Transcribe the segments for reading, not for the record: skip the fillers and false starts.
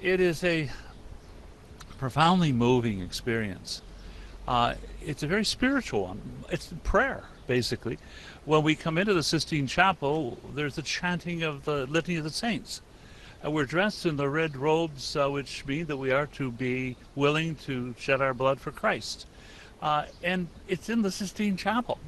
It is a profoundly moving experience. It's a very spiritual one. It's prayer, basically. When we come into the Sistine Chapel, there's the chanting of the Litany of the Saints. We're dressed in the red robes, which mean that we are to be willing to shed our blood for Christ. And it's in the Sistine Chapel.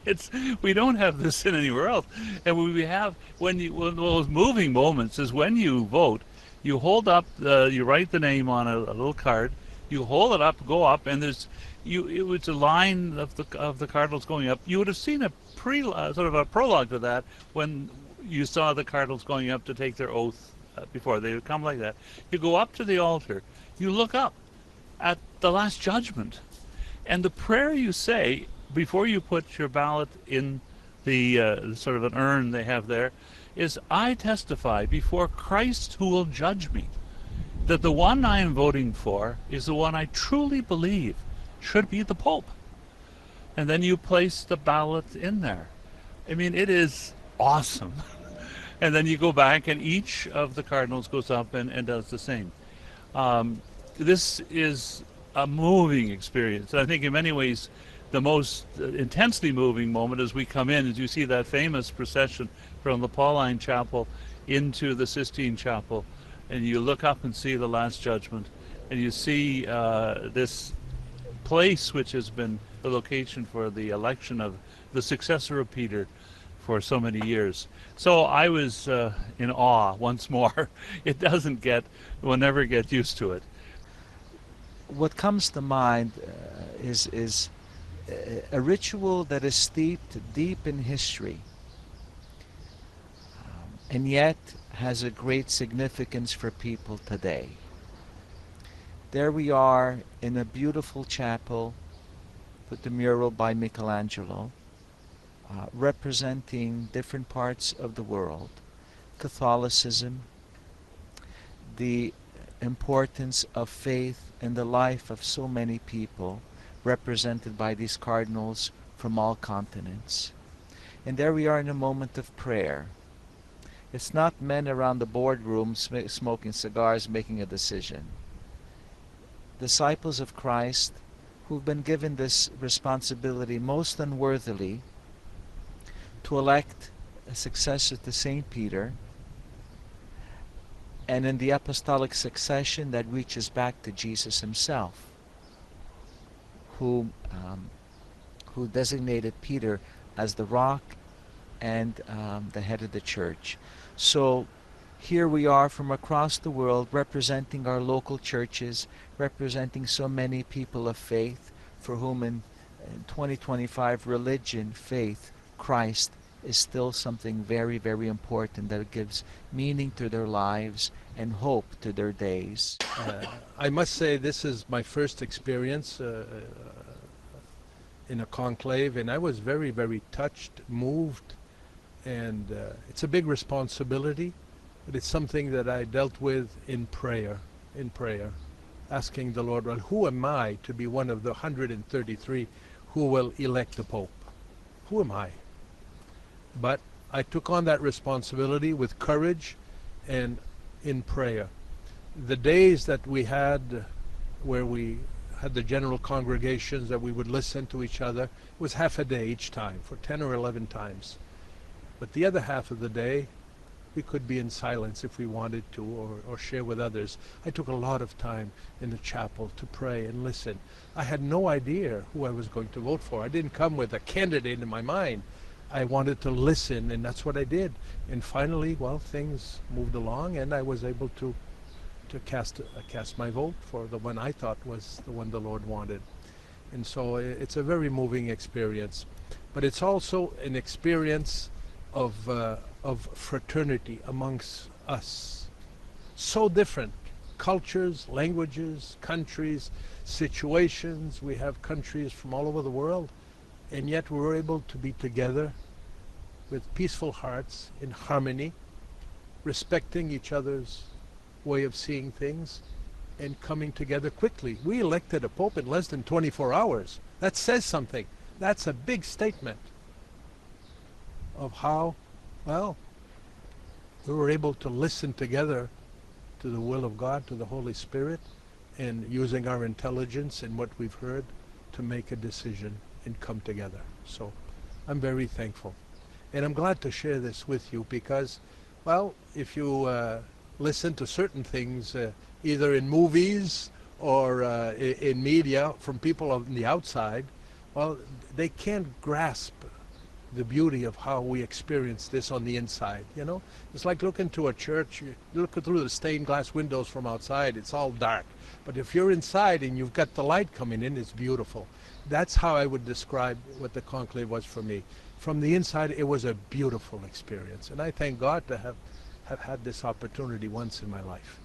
It's we don't have this in anywhere else. And we have one of those moving moments is when you vote, you hold up, you write the name on a little card, you hold it up, go up, and there's you. It was a line of the cardinals going up. You would have seen a sort of a prologue to that when you saw the cardinals going up to take their oath before they would come like that. You go up to the altar, you look up at the Last Judgment, and the prayer you say before you put your ballot in the sort of an urn they have there is, I testify before Christ who will judge me that the one I am voting for is the one I truly believe should be the Pope. And then you place the ballot in there. I mean, it is awesome. And then you go back and each of the cardinals goes up and does the same. This is a moving experience. And I think in many ways the most intensely moving moment as we come in, as you see that famous procession from the Pauline Chapel into the Sistine Chapel, and you look up and see the Last Judgment, and you see this place which has been the location for the election of the successor of Peter for so many years. So I was in awe once more. It doesn't get, we'll never get used to it. What comes to mind is a ritual that is steeped deep in history, and yet has a great significance for people today. There we are in a beautiful chapel with the mural by Michelangelo, representing different parts of the world, Catholicism, the importance of faith in the life of so many people, represented by these cardinals from all continents. And there we are in a moment of prayer. It's not men around the boardroom smoking cigars making a decision. Disciples of Christ who've been given this responsibility most unworthily to elect a successor to St. Peter, and in the apostolic succession that reaches back to Jesus himself, who designated Peter as the rock and the head of the church. So here we are from across the world representing our local churches, representing so many people of faith for whom in 2025 religion, faith, Christ is still something very, very important that gives meaning to their lives and hope to their days. I must say this is my first experience in a conclave, and I was very, very touched, moved, and it's a big responsibility, but it's something that I dealt with in prayer, asking the Lord, well, who am I to be one of the 133 who will elect the Pope? Who am I? But I took on that responsibility with courage and in prayer. The days that we had where we had the general congregations that we would listen to each other was half a day each time for 10 or 11 times. But the other half of the day we could be in silence if we wanted to, or share with others. I took a lot of time in the chapel to pray and listen. I had no idea who I was going to vote for. I didn't come with a candidate in my mind. I wanted to listen, and that's what I did. And finally, well, things moved along, and I was able to cast my vote for the one I thought was the one the Lord wanted. And so it's a very moving experience. But it's also an experience of fraternity amongst us. So different. Cultures, languages, countries, situations. We have countries from all over the world. And yet we were able to be together with peaceful hearts, in harmony, respecting each other's way of seeing things, and coming together quickly. We elected a pope in less than 24 hours. That says something. That's a big statement of how, well, we were able to listen together to the will of God, to the Holy Spirit, and using our intelligence and what we've heard to make a decision and come together. So I'm very thankful. And I'm glad to share this with you because, well, if you listen to certain things, either in movies or in media from people on the outside, well, they can't grasp the beauty of how we experience this on the inside, you know? It's like looking to a church, you look through the stained glass windows from outside, it's all dark. But if you're inside and you've got the light coming in, it's beautiful. That's how I would describe what the conclave was for me. From the inside, it was a beautiful experience. And I thank God to have had this opportunity once in my life.